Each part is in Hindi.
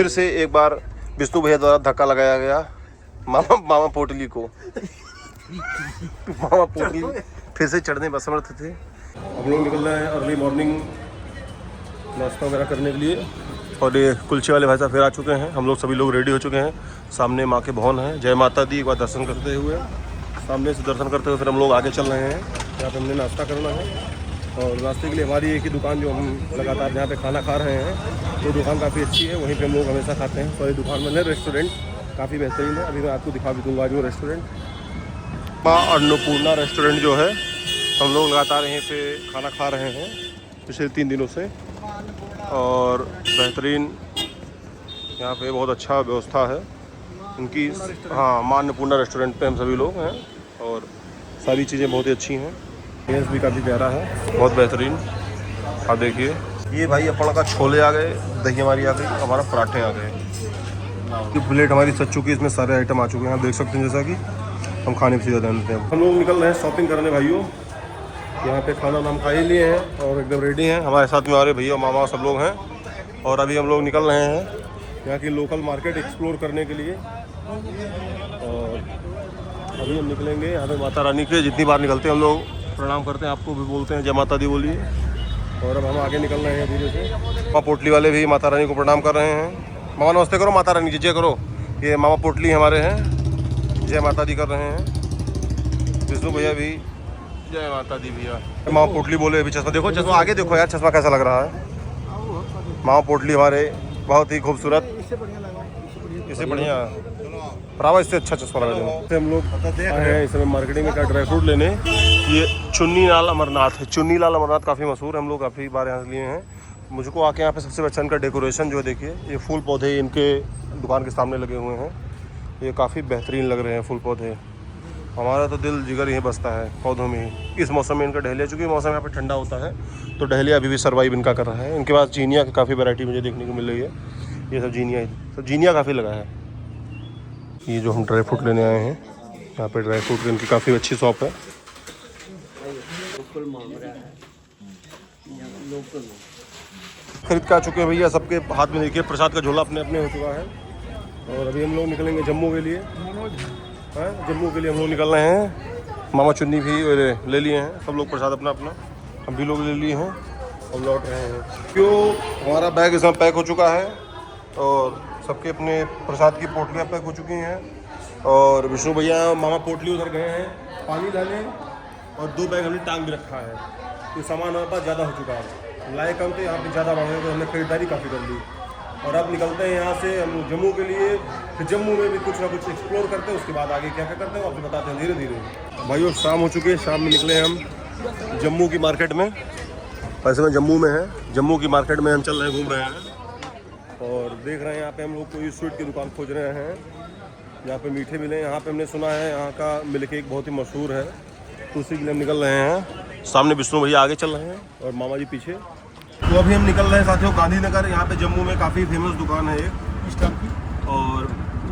फिर से एक बार विष्णु भैया द्वारा धक्का लगाया गया मामा पोटली को। मामा पोटली फिर से चढ़ने में असमर्थ थे। हम लोग निकल रहे हैं अर्ली मॉर्निंग नाश्ता वगैरह करने के लिए। और ये कुलचे वाले भाई साहब फिर आ चुके हैं। हम लोग सभी लोग रेडी हो चुके हैं। सामने माँ के भवन है। जय माता दी एक बार दर्शन करते हुए, सामने से दर्शन करते हुए फिर हम लोग आगे चल रहे हैं। यहाँ पे हमने नाश्ता करना है और नाश्ते के लिए हमारी एक ही दुकान जो हम लगातार जहाँ पे खाना खा रहे हैं वो दुकान काफ़ी अच्छी है। वहीं पे हम लोग हमेशा खाते हैं। सॉरी दुकान में रेस्टोरेंट काफ़ी बेहतरीन है। अभी मैं आपको दिखा भी दूँगा जो रेस्टोरेंट माँ अन्नपूर्णा रेस्टोरेंट जो है। हम लोग लगातार यहीं पे खाना खा रहे हैं पिछले 3 दिनों से और बेहतरीन यहाँ पे बहुत अच्छा व्यवस्था है उनकी। हाँ, माँ अन्नपूर्णा रेस्टोरेंट पे हम सभी लोग हैं और सारी चीज़ें बहुत ही अच्छी हैं। टेस्ट भी काफ़ी प्यारा है, बहुत बेहतरीन। आप देखिए ये भाई अपन का छोले आ गए, दही हमारी आ गई, हमारा पराठे आ गए। ये प्लेट हमारी सज चुकी है, इसमें सारे आइटम आ चुके हैं। आप देख सकते हैं जैसा कि हम खाने पे सीधा जानते हैं। हम लोग निकल रहे हैं शॉपिंग करने भाइयों। यहाँ पे खाना हम खा ही लिए हैं और एकदम रेडी हैं। हमारे साथ में हमारे भैया मामा सब लोग हैं और अभी हम लोग निकल रहे हैं यहाँ की लोकल मार्केट एक्सप्लोर करने के लिए। और अभी हम निकलेंगे यहाँ पे माता रानी के जितनी बार निकलते हैं हम लोग प्रणाम करते हैं। आपको भी बोलते हैं जय माता दी बोलिए। और अब हम आगे निकल रहे हैं धीरे से। मामा पोटली वाले भी माता रानी को प्रणाम कर रहे हैं। मामा नमस्ते करो, माता रानी जय करो। ये मामा पोटली हमारे हैं, जय माता दी कर रहे हैं। विष्णु भैया भी जय माता दी भैया। मामा पोटली बोले अभी। चश्मा देखो, चश्मा आगे देखो यार, चश्मा कैसा लग रहा है। मामा पोटली हमारे बहुत ही खूबसूरत, इससे बढ़िया प्रावा, इससे अच्छा चश्मा लगा देना। हम लोग आए हैं इस समय मार्केटिंग में क्या ड्राई फ्रूट लेने। ये चुन्नी लाल अमरनाथ है। चुन्नी लाल अमरनाथ काफ़ी मशहूर है, हम लोग काफ़ी बार यहाँ से लिए हैं। मुझको आके यहाँ पे सबसे अच्छा इनका डेकोरेशन जो है देखिए, ये फूल पौधे इनके दुकान के सामने लगे हुए हैं। ये काफ़ी बेहतरीन लग रहे हैं फूल पौधे। हमारा तो दिल जिगर यहीं बसता है पौधों में ही। इस मौसम में इनका डहलिया, चूँकि मौसम यहाँ पे ठंडा होता है तो डहलिया अभी भी सर्वाइव इनका कर रहा है। इनके पास जीनिया की काफ़ी वैरायटी मुझे देखने को मिल रही है। ये सब जीनिया काफ़ी लगा है। ये जो हम ड्राई फ्रूट लेने आए हैं, यहाँ पे ड्राई फ्रूट की इनकी काफ़ी अच्छी शॉप है। खरीद के आ चुके हैं भैया। सबके हाथ में देखिए प्रसाद का झोला अपने अपने हो चुका है। और अभी हम लोग निकलेंगे जम्मू के लिए। जम्मू के लिए हम लोग निकल रहे हैं। मामा चुन्नी भी ले लिए हैं, सब लोग प्रसाद अपना अपना, हम भी लोग ले लिए हैं। हम लौट रहे हैं क्यों हमारा बैग इसमें पैक हो चुका है और सबके अपने प्रसाद की पोटलियाँ पैक हो चुकी हैं। और विष्णु भैया मामा पोटली उधर गए हैं पानी लाने और 2 बैग हमने टांग भी रखा है। तो सामान हमारे पास ज़्यादा हो चुका है, लाए कम थे, यहाँ पे ज़्यादा बढ़े तो हमने खरीदारी काफ़ी कर ली। और अब निकलते हैं यहाँ से हम जम्मू के लिए। फिर जम्मू में भी कुछ ना कुछ एक्सप्लोर करते हैं, उसके बाद आगे क्या क्या करते हैं आपको बताते हैं धीरे धीरे। भाइयों शाम हो चुकी है, शाम में निकले हम जम्मू की मार्केट में। वैसे मैं जम्मू में है, जम्मू की मार्केट में हम चल रहे हैं, घूम रहे हैं और देख रहे हैं यहाँ पे हम लोग कोई स्वीट की दुकान खोज रहे हैं जहाँ पे मीठे मिले। यहाँ पे हमने सुना है यहाँ का मिल्क केक बहुत ही मशहूर है, तो उसी के लिए हम निकल रहे हैं। सामने विष्णु भैया आगे चल रहे हैं और मामा जी पीछे। तो अभी हम निकल रहे हैं साथियों गांधीनगर। यहाँ पे जम्मू में काफ़ी फेमस दुकान है एक इस टाइप की, और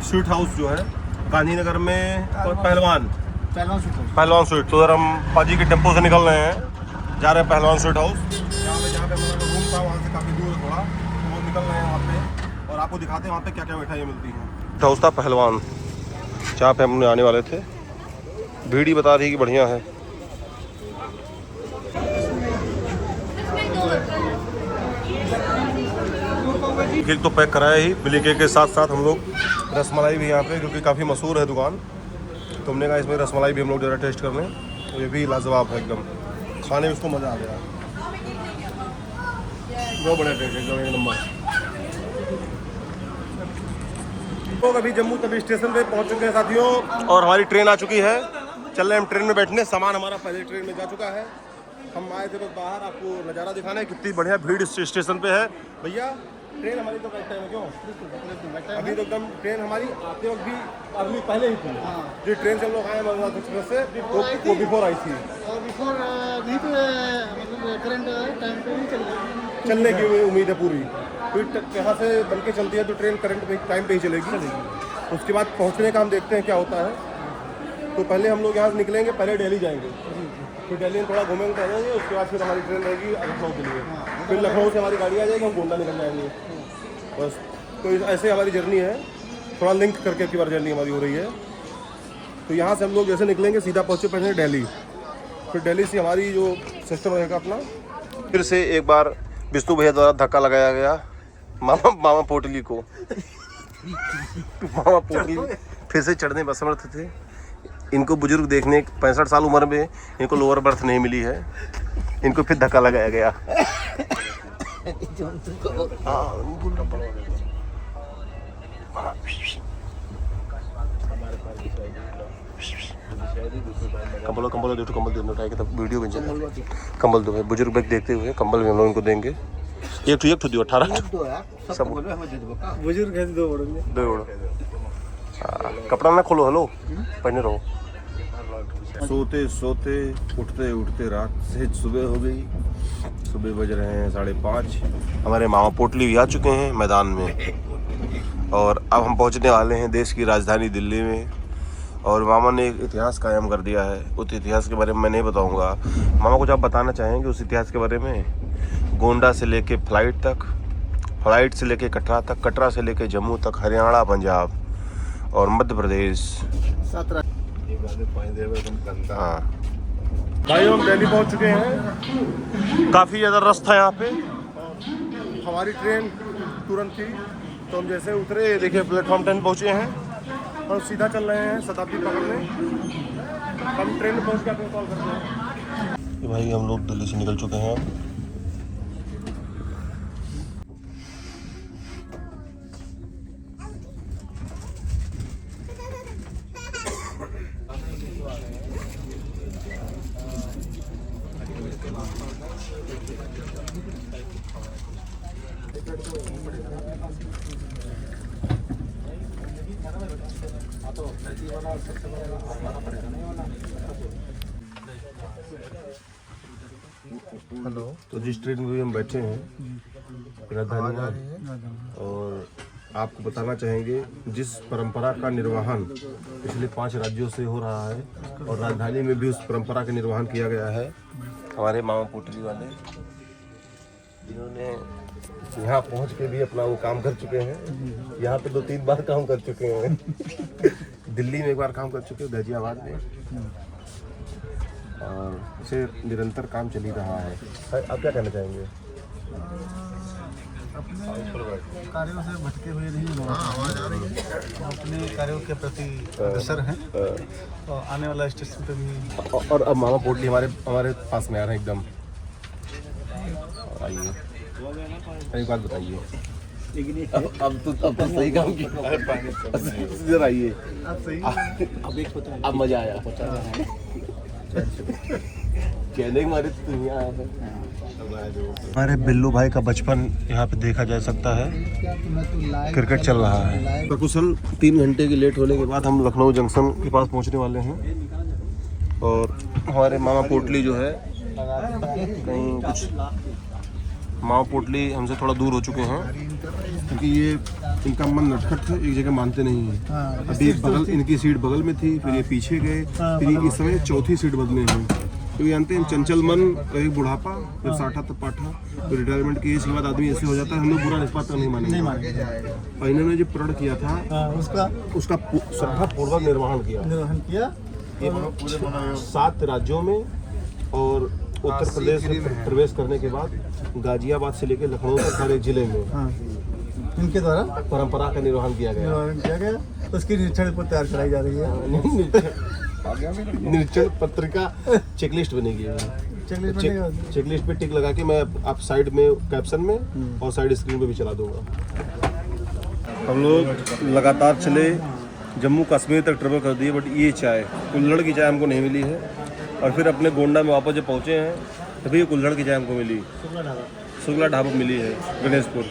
स्वीट हाउस जो है गांधीनगर में पहलवान स्वीट। तो उधर हम पाजी के टेम्पो से निकल रहे हैं, जा रहे हैं पहलवान स्वीट हाउस। जहाँ पे हमारा रूम था वहाँ से काफ़ी दूर है थोड़ा, तो वो निकल रहे हैं वहाँ पे और आपको दिखाते हैं वहाँ पे क्या क्या मिठाइयाँ मिलती हैं। हाउस था पहलवान, जहाँ पे हमने आने वाले थे। भीड़ ही बता रही कि बढ़िया है। केक तो पैक कराया ही, मिल्क केक के साथ साथ हम लोग रसमलाई भी यहाँ पे, क्योंकि काफ़ी मशहूर है दुकान, तो हमने कहा इसमें रसमलाई भी हम लोग ज़रा टेस्ट कर लें। तो ये भी लाजवाब है एकदम, खाने में उसको मज़ा आ गया। बहुत बड़ा टेस्ट एकदम एक नंबर। तो अभी जम्मू तवी स्टेशन पे पहुँच चुके हैं साथियों और हमारी ट्रेन आ चुकी है। चल रहे हैं हम ट्रेन में बैठने। सामान हमारा पहले ट्रेन में जा चुका है। हम आए थे बस बाहर आपको नज़ारा दिखाना है कितनी बढ़िया भीड़ स्टेशन पे है। भैया ट्रेन हमारी तो बैठ टाइम है क्यों? अभी तो एकदम ट्रेन हमारी आते वक्त भी अभी पहले ही थी। जो ट्रेन से हम लोग आए अमरनाथ एक्सप्रेस से वो बिफोर आई थी और बिफोर नहीं तो मतलब करंट टाइम पे ही चलने की उम्मीद है पूरी। फिर यहाँ से बन के चलती है तो ट्रेन करंट पे टाइम पे ही चलेगी। उसके बाद पहुँचने का हम देखते हैं क्या होता है। तो पहले हम लोग यहाँ से निकलेंगे, पहले दिल्ली जाएंगे, फिर दिल्ली में थोड़ा घूमेंगे टहलेंगे, उसके बाद फिर हमारी ट्रेन रहेगी लखनऊ के लिए। फिर लखनऊ से हमारी गाड़ी आ जाएगी, हम गोंडा निकल जाएंगे। बस तो ऐसे हमारी जर्नी है, थोड़ा लिंक करके आपकी बार जर्नी हमारी हो रही है। तो यहाँ से हम लोग जैसे निकलेंगे सीधा पहुँचे पहले दिल्ली, फिर दिल्ली से हमारी जो सिस्टम रहेगा अपना, फिर से एक बार विष्णु भैया द्वारा धक्का लगाया गया मामा पोटली को। मामा पोटली फिर से चढ़ने में असमर्थ थे। इनको बुजुर्ग देखने 65 साल उम्र में इनको लोअर बर्थ नहीं मिली है, इनको फिर धक्का लगाया गया। कंबल कंबल दो, कंबल दो उठाए तब वीडियो बन जाएगा। कंबल दो बुजुर्ग बैग देखते हुए कंबल भी हम लोग इनको देंगे। एक ठो दियो 18 सब बुजुर्ग है, दो कपड़ा ना खोलो, हेलो पहने रहो। सोते सोते उठते उठते रात से सुबह हो गई। सुबह बज रहे हैं 5:30। हमारे मामा पोटली भी आ चुके हैं मैदान में और अब हम पहुंचने वाले हैं देश की राजधानी दिल्ली में। और मामा ने एक इतिहास कायम कर दिया है, उस इतिहास के बारे में मैं नहीं बताऊंगा। मामा कुछ आप बताना चाहेंगे उस इतिहास के बारे में? गोंडा से लेके फ्लाइट तक, फ्लाइट से लेके कटरा तक, कटरा से लेके जम्मू तक, हरियाणा, पंजाब और मध्य प्रदेश। हाँ भाई हम दिल्ली पहुंच चुके हैं। काफ़ी ज़्यादा रश था यहाँ पे। हमारी ट्रेन तुरंत थी तो हम जैसे उतरे देखिए प्लेटफॉर्म 10 पहुँचे हैं और सीधा चल रहे हैं शताब्दी पकड़ने। हम ट्रेन में पहुँच के आपको कॉल करते हैं। भाई हम लोग दिल्ली से निकल चुके हैं। हेलो, तो जिस ट्रेन में हम बैठे हैं राजधानी है और आपको बताना चाहेंगे जिस परंपरा का निर्वहन पिछले 5 राज्यों से हो रहा है और राजधानी में भी उस परंपरा का निर्वहन किया गया है। हमारे मामा पोटली वाले जिन्होंने यहाँ पहुँच के भी अपना वो काम कर चुके हैं। यहाँ पे 2-3 बार काम कर चुके हैं। दिल्ली में एक बार काम कर चुके हैं, गाजियाबाद में, और इसे निरंतर काम चल ही रहा है। आप क्या कहना चाहेंगे? अपने कार्यों से भटके हुए नहीं, आवाज आ रही है, अपने कार्यों के प्रति अग्रसर हैं और आने वाला स्टेशन पे भी। और अब मामा पोटली हमारे पास में आ रहे हैं एकदम। आइए एक बात बताइए। अब तो सही काम किया। आइए अब मजा आया। हमारे बिल्लू भाई का बचपन यहाँ पे देखा जा सकता है। क्रिकेट चल रहा है। कुशल 3 घंटे की लेट होने के बाद हम लखनऊ जंक्शन के पास पहुँचने वाले हैं और हमारे मामा पोटली जो है कहीं कुछ, मामा पोटली हमसे थोड़ा दूर हो चुके हैं क्योंकि ये इनका मन नटखट था, एक जगह मानते नहीं है। अभी बगल इनकी सीट बगल में थी, फिर ये पीछे गए, फिर ये इस समय 4थी सीट बदले हैं। तो जानते हैं चंचल मन, कहीं बुढ़ापा, फिर साठा तब पाठा, फिर रिटायरमेंट की एज के बाद आदमी ऐसे हो जाता है। हम लोग बुरा इस बात का नहीं मानेंगे। और इन्होंने जो प्रण किया था उसका श्रद्धापूर्वक निर्वहन किया। 7 राज्यों में और उत्तर प्रदेश में प्रवेश करने के बाद गाजियाबाद से लेकर लखनऊ तक हर एक जिले में इनके द्वारा परंपरा का निर्वहन किया गया। उसकी निरीक्षण रिपोर्ट तैयार कराई जा रही है। निरीक्षण पत्रिका चेकलिस्ट बनेगी। चेकलिस्ट पे टिक लगा के मैं आप साइड में कैप्शन में और साइड स्क्रीन पे भी चला दूंगा। हम लोग लगातार चले, जम्मू कश्मीर तक ट्रेवल कर दिए, बट ये चाय, कुल्हड़ की चाय हमको नहीं मिली है। और फिर अपने गोंडा में वापस जब पहुँचे हैं तभी ये कुल्हड़ की चाय हमको मिली, शुक्ला ढाबा मिली है गणेशपुर।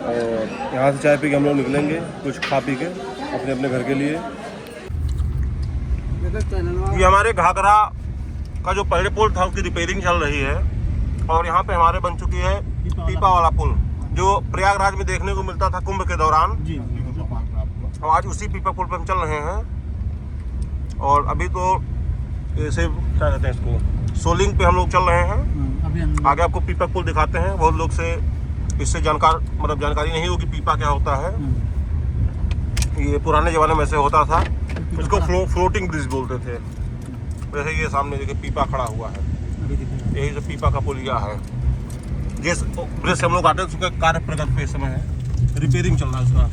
और यहाँ से चाय पी के हम लोग निकलेंगे कुछ खा पी के अपने अपने घर के लिए। ये हमारे घाघरा का जो पहले पुल था उसकी रिपेयरिंग चल रही है और यहाँ पे हमारे बन चुकी है पीपा वाला पुल जो प्रयागराज में देखने को मिलता था कुंभ के दौरान। हम आज उसी पीपा पुल पर हम चल रहे हैं और अभी तो ऐसे क्या कहते हैं इसको, सोलिंग पे हम लोग चल रहे हैं। आगे आपको पीपा पुल दिखाते हैं। बहुत लोग से इससे जानकारी नहीं होगी पीपा क्या होता है। ये पुराने ज़माने में से होता था, इसको फ्लोटिंग ब्रिज बोलते थे। वैसे ये सामने देखिए पीपा खड़ा हुआ है, यही से पीपा का पुलिया है। जिस ब्रिज से हम लोग आते हैं उसका कार्य प्रगति पे समय है, रिपेयरिंग चल रहा है उसका।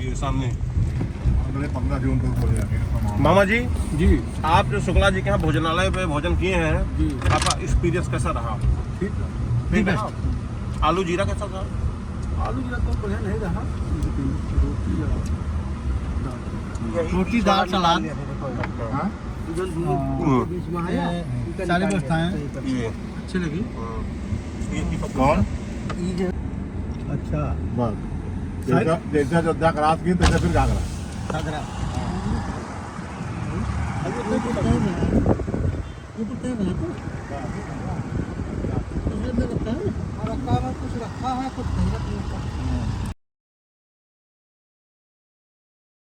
ये सामने 15 जून को खोले जाएंगे। मामा जी आप जो शुक्ला जी के यहाँ भोजनालय पे भोजन किए हैं, आपका एक्सपीरियंस कैसा रहा? ठीक है। आलू जीरा कैसा था? आलू जीरा तो बढ़िया नहीं रहा, रोटी दाल सलाद सारी व्यवस्थाएं ये अच्छी लगी। ये पीपा कौन अच्छा बस जैसा जोधा क्रास की तैसे फिर घाघरा रखा है कुछ नहीं रखा।